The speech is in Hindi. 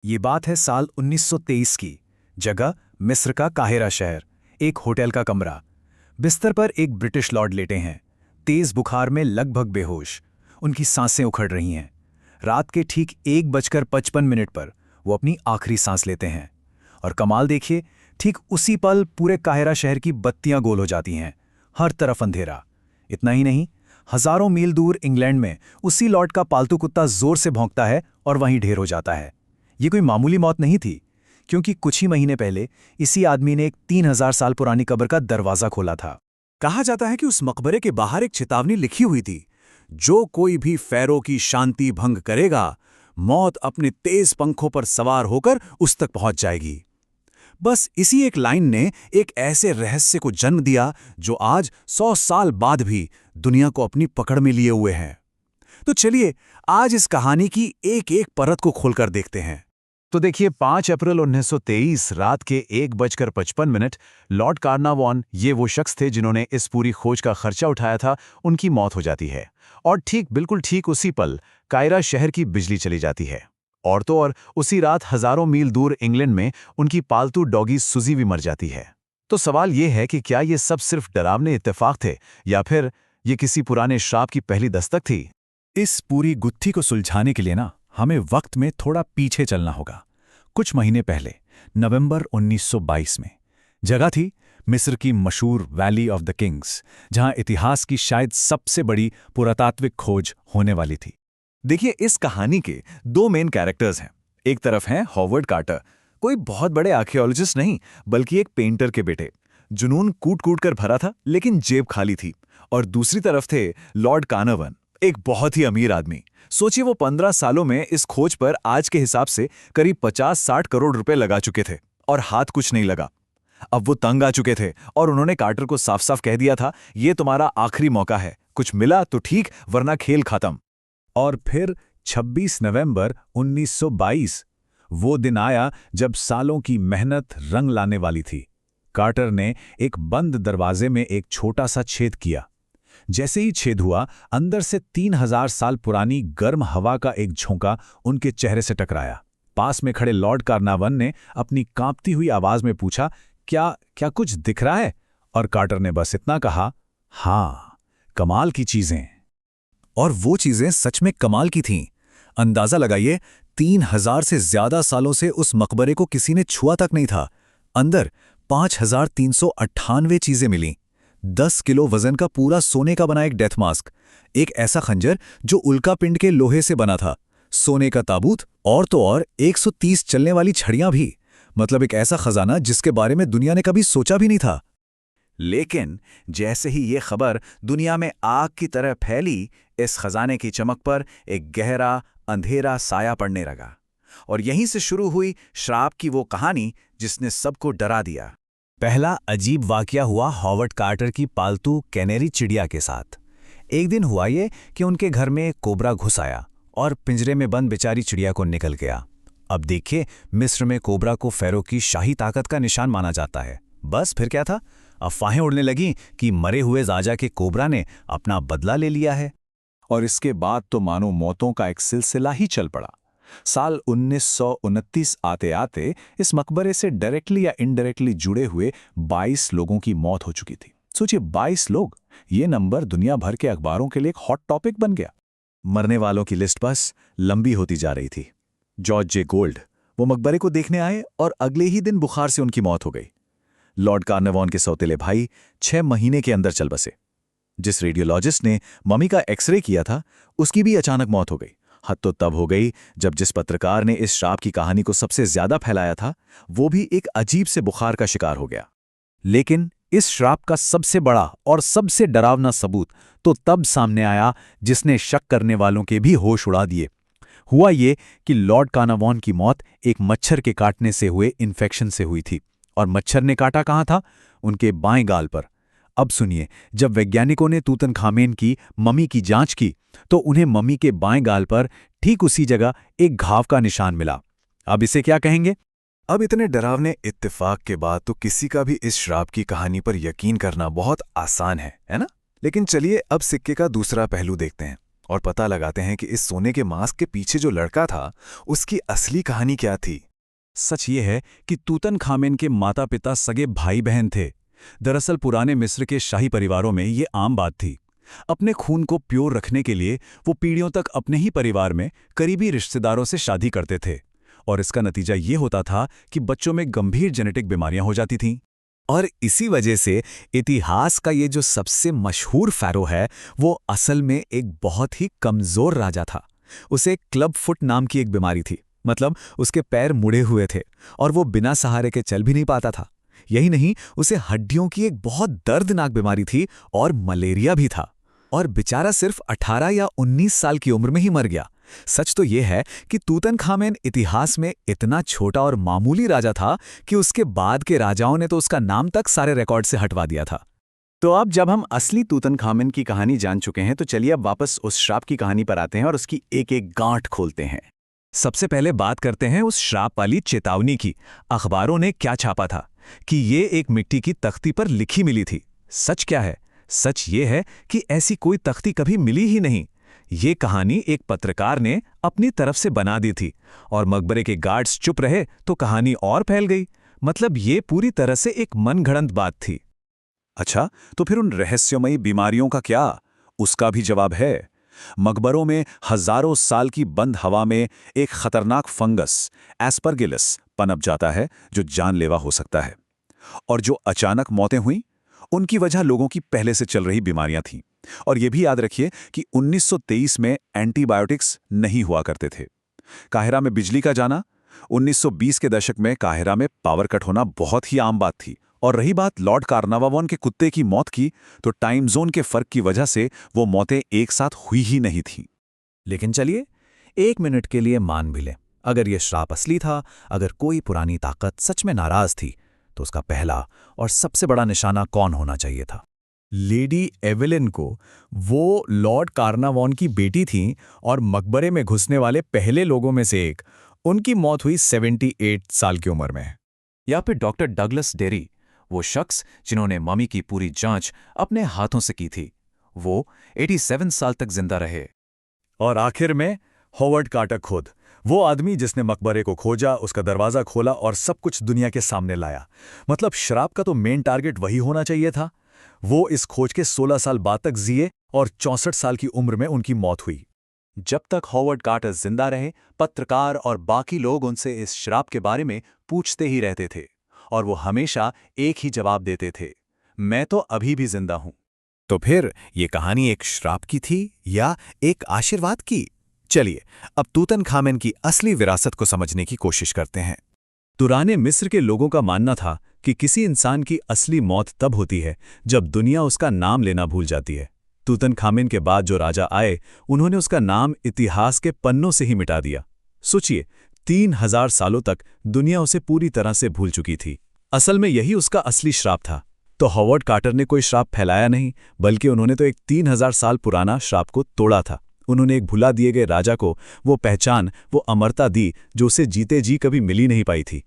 ये बात है साल 1923 की। जगह मिस्र का काहिरा शहर। एक होटल का कमरा। बिस्तर पर एक ब्रिटिश लॉर्ड लेटे हैं, तेज बुखार में लगभग बेहोश। उनकी सांसें उखड़ रही हैं। रात के ठीक 1:55 पर वो अपनी आखिरी सांस लेते हैं। और कमाल देखिए, ठीक उसी पल पूरे काहिरा शहर की बत्तियां गोल हो जाती हैं। हर तरफ अंधेरा। इतना ही नहीं, हजारों मील दूर इंग्लैंड में उसी लॉर्ड का पालतू कुत्ता जोर से भौंकता है और वहीं ढेर हो जाता है। ये कोई मामूली मौत नहीं थी, क्योंकि कुछ ही महीने पहले इसी आदमी ने एक 3000 साल पुरानी कब्र का दरवाजा खोला था। कहा जाता है कि उस मकबरे के बाहर एक चेतावनी लिखी हुई थी, जो कोई भी फ़ैरो की शांति भंग करेगा, मौत अपने तेज पंखों पर सवार होकर उस तक पहुंच जाएगी। बस इसी एक लाइन ने एक ऐसे रहस्य को जन्म दिया जो आज 100 साल बाद भी दुनिया को अपनी पकड़ में लिए हुए है। तो चलिए आज इस कहानी की एक एक परत को खोलकर देखते हैं। तो देखिए, 5 अप्रैल 1923 रात के 1:55 लॉर्ड कार्नावान, ये वो शख्स थे जिन्होंने इस पूरी खोज का खर्चा उठाया था, उनकी मौत हो जाती है। और बिल्कुल ठीक उसी पल कायरा शहर की बिजली चली जाती है। और तो और उसी रात हजारों मील दूर इंग्लैंड में उनकी पालतू डॉगी सुजी भी मर जाती है। तो सवाल ये है कि क्या ये सब सिर्फ डरावने इत्तेफाक थे, या फिर ये किसी पुराने श्राप की पहली दस्तक थी? इस पूरी गुत्थी को सुलझाने के लिए हमें वक्त में थोड़ा पीछे चलना होगा। कुछ महीने पहले, नवंबर 1922 में, जगह थी मिस्र की मशहूर वैली ऑफ द किंग्स, जहां इतिहास की शायद सबसे बड़ी पुरातात्विक खोज होने वाली थी। देखिए, इस कहानी के 2 मेन कैरेक्टर्स हैं। एक तरफ हैं हॉवर्ड कार्टर, कोई बहुत बड़े आर्कियोलॉजिस्ट नहीं, बल्कि एक पेंटर के बेटे। जुनून कूट कूट कर भरा था, लेकिन जेब खाली थी। और दूसरी तरफ थे लॉर्ड कार्नावान, एक बहुत ही अमीर आदमी। सोचिए, वो 15 सालों में इस खोज पर आज के हिसाब से करीब 50-60 करोड़ रुपए लगा चुके थे, और हाथ कुछ नहीं लगा। अब वो तंग आ चुके थे और उन्होंने कार्टर को साफ साफ कह दिया था, ये तुम्हारा आखिरी मौका है, कुछ मिला तो ठीक, वरना खेल खत्म। और फिर 26 नवंबर 1922, वो दिन आया जब सालों की मेहनत रंग लाने वाली थी। कार्टर ने एक बंद दरवाजे में एक छोटा सा छेद किया। जैसे ही छेद हुआ, अंदर से 3000 साल पुरानी गर्म हवा का एक झोंका उनके चेहरे से टकराया। पास में खड़े लॉर्ड कार्नावान ने अपनी कांपती हुई आवाज में पूछा, क्या कुछ दिख रहा है? और कार्टर ने बस इतना कहा, हाँ, कमाल की चीजें। और वो चीजें सच में कमाल की थीं। अंदाजा लगाइए, 3000 से ज्यादा सालों से उस मकबरे को किसी ने छुआ तक नहीं था। अंदर 5398 चीजें मिलीं। 10 किलो वजन का पूरा सोने का बना एक डेथ मास्क, एक ऐसा खंजर जो उल्का पिंड के लोहे से बना था, सोने का ताबूत, और तो और 130 चलने वाली छड़ियां भी। मतलब एक ऐसा खजाना जिसके बारे में दुनिया ने कभी सोचा भी नहीं था। लेकिन जैसे ही ये खबर दुनिया में आग की तरह फैली, इस खजाने की चमक पर एक गहरा अंधेरा साया पड़ने लगा। और यहीं से शुरू हुई श्राप की वो कहानी जिसने सबको डरा दिया। पहला अजीब वाकया हुआ हॉवर्ड कार्टर की पालतू कैनेरी चिड़िया के साथ। एक दिन हुआ ये कि उनके घर में एक कोबरा घुस आया और पिंजरे में बंद बेचारी चिड़िया को निकल गया। अब देखिए, मिस्र में कोबरा को फ़ैरो की शाही ताकत का निशान माना जाता है। बस फिर क्या था, अफवाहें उड़ने लगी कि मरे हुए राजा के कोबरा ने अपना बदला ले लिया है। और इसके बाद तो मानो मौतों का एक सिलसिला ही चल पड़ा। साल 1929 आते आते इस मकबरे से डायरेक्टली या इनडायरेक्टली जुड़े हुए 22 लोगों की मौत हो चुकी थी। सोचिए, 22 लोग, ये नंबर दुनिया भर के अखबारों के लिए एक हॉट टॉपिक बन गया। मरने वालों की लिस्ट बस लंबी होती जा रही थी। जॉर्ज जे गोल्ड, वो मकबरे को देखने आए और अगले ही दिन बुखार से उनकी मौत हो गई। लॉर्ड कार्नावान के सौतेले भाई 6 महीने के अंदर चल बसे। जिस रेडियोलॉजिस्ट ने मम्मी का एक्सरे किया था, उसकी भी अचानक मौत हो गई। हद तो तब हो गई जब जिस पत्रकार ने इस श्राप की कहानी को सबसे ज्यादा फैलाया था, वो भी एक अजीब से बुखार का शिकार हो गया। लेकिन इस श्राप का सबसे बड़ा और सबसे डरावना सबूत तो तब सामने आया जिसने शक करने वालों के भी होश उड़ा दिए। हुआ ये कि लॉर्ड कार्नावान की मौत एक मच्छर के काटने से हुए इन्फेक्शन से हुई थी। और मच्छर ने काटा कहाँ था? उनके बाएं गाल पर। अब सुनिए, जब वैज्ञानिकों ने तूतनखामेन की मम्मी की जांच की, तो उन्हें मम्मी के बाएं गाल पर ठीक उसी जगह एक घाव का निशान मिला। अब इसे क्या कहेंगे? अब इतने डरावने इत्तेफाक के बाद तो किसी का भी इस श्राप की कहानी पर यकीन करना बहुत आसान है ना? लेकिन चलिए अब सिक्के का दूसरा पहलू देखते हैं। और पता लगाते हैं कि इस सोने के मास्क के पीछे जो लड़का था उसकी असली कहानी क्या थी। सच ये है कि तूतनखामेन के माता पिता सगे भाई बहन थे। दरअसल पुराने मिस्र के शाही परिवारों में ये आम बात थी। अपने खून को प्योर रखने के लिए वो पीढ़ियों तक अपने ही परिवार में करीबी रिश्तेदारों से शादी करते थे, और इसका नतीजा ये होता था कि बच्चों में गंभीर जेनेटिक बीमारियां हो जाती थीं। और इसी वजह से इतिहास का ये जो सबसे मशहूर फ़ारो है वो असल में एक बहुत ही कमज़ोर राजा था। उसे क्लब फुट नाम की एक बीमारी थी, मतलब उसके पैर मुड़े हुए थे और वो बिना सहारे के चल भी नहीं पाता था। यही नहीं, उसे हड्डियों की एक बहुत दर्दनाक बीमारी थी और मलेरिया भी था। और बेचारा सिर्फ 18 या 19 साल की उम्र में ही मर गया। सच तो यह है कि तूतनखामेन इतिहास में इतना छोटा और मामूली राजा था कि उसके बाद के राजाओं ने तो उसका नाम तक सारे रिकॉर्ड से हटवा दिया था। तो अब जब हम असली तूतनखामेन की कहानी जान चुके हैं, तो चलिए अब वापस उस श्राप की कहानी पर आते हैं और उसकी एक एक गांठ खोलते हैं। सबसे पहले बात करते हैं उस श्राप वाली चेतावनी की। अखबारों ने क्या छापा था कि ये एक मिट्टी की तख्ती पर लिखी मिली थी। सच क्या है? सच ये है कि ऐसी कोई तख्ती कभी मिली ही नहीं। ये कहानी एक पत्रकार ने अपनी तरफ से बना दी थी, और मकबरे के गार्ड्स चुप रहे तो कहानी और फैल गई। मतलब ये पूरी तरह से एक मनगढ़ंत बात थी। अच्छा, तो फिर उन रहस्यमयी बीमारियों का क्या? उसका भी जवाब है। मकबरों में हजारों साल की बंद हवा में एक खतरनाक फंगस एस्परगिलस पनप जाता है जो जानलेवा हो सकता है। और जो अचानक मौतें हुई, उनकी वजह लोगों की पहले से चल रही बीमारियां थीं। और यह भी याद रखिए कि 1923 में एंटीबायोटिक्स नहीं हुआ करते थे। काहिरा में बिजली का जाना, 1920 के दशक में काहिरा में पावर कट होना बहुत ही आम बात थी। और रही बात लॉर्ड कार्नावान के कुत्ते की मौत की, तो टाइम जोन के फर्क की वजह से वो मौतें एक साथ हुई ही नहीं थीं। लेकिन चलिए 1 मिनट के लिए मान भी लें, अगर यह श्राप असली था, अगर कोई पुरानी ताकत सच में नाराज थी, तो उसका पहला और सबसे बड़ा निशाना कौन होना चाहिए था? लेडी एवेलिन को। वो लॉर्ड कार्नावान की बेटी थीं और मकबरे में घुसने वाले पहले लोगों में से एक। उनकी मौत हुई 78 साल की उम्र में। या फिर डॉक्टर डगलस डेरी, वो शख्स जिन्होंने मम्मी की पूरी जांच अपने हाथों से की थी। वो 87 साल तक जिंदा रहे। और आखिर में हॉवर्ड कार्टर खुद, वो आदमी जिसने मकबरे को खोजा, उसका दरवाज़ा खोला और सब कुछ दुनिया के सामने लाया। मतलब श्राप का तो मेन टारगेट वही होना चाहिए था। वो इस खोज के 16 साल बाद तक जिए और 64 साल की उम्र में उनकी मौत हुई। जब तक हॉवर्ड कार्टर जिंदा रहे, पत्रकार और बाकी लोग उनसे इस श्राप के बारे में पूछते ही रहते थे, और वो हमेशा एक ही जवाब देते थे, मैं तो अभी भी जिंदा हूं। तो फिर ये कहानी एक श्राप की थी या एक आशीर्वाद की? चलिए अब तूतनखामेन की असली विरासत को समझने की कोशिश करते हैं। पुराने मिस्र के लोगों का मानना था कि किसी इंसान की असली मौत तब होती है जब दुनिया उसका नाम लेना भूल जाती है। तूतनखामेन के बाद जो राजा आए, उन्होंने उसका नाम इतिहास के पन्नों से ही मिटा दिया। सोचिए, 3000 सालों तक दुनिया उसे पूरी तरह से भूल चुकी थी। असल में यही उसका असली श्राप था। तो हॉवर्ड कार्टर ने कोई श्राप फैलाया नहीं, बल्कि उन्होंने तो एक 3000 साल पुराना श्राप को तोड़ा था। उन्होंने एक भुला दिए गए राजा को वो पहचान, वो अमरता दी जो उसे जीते जी कभी मिली नहीं पाई थी।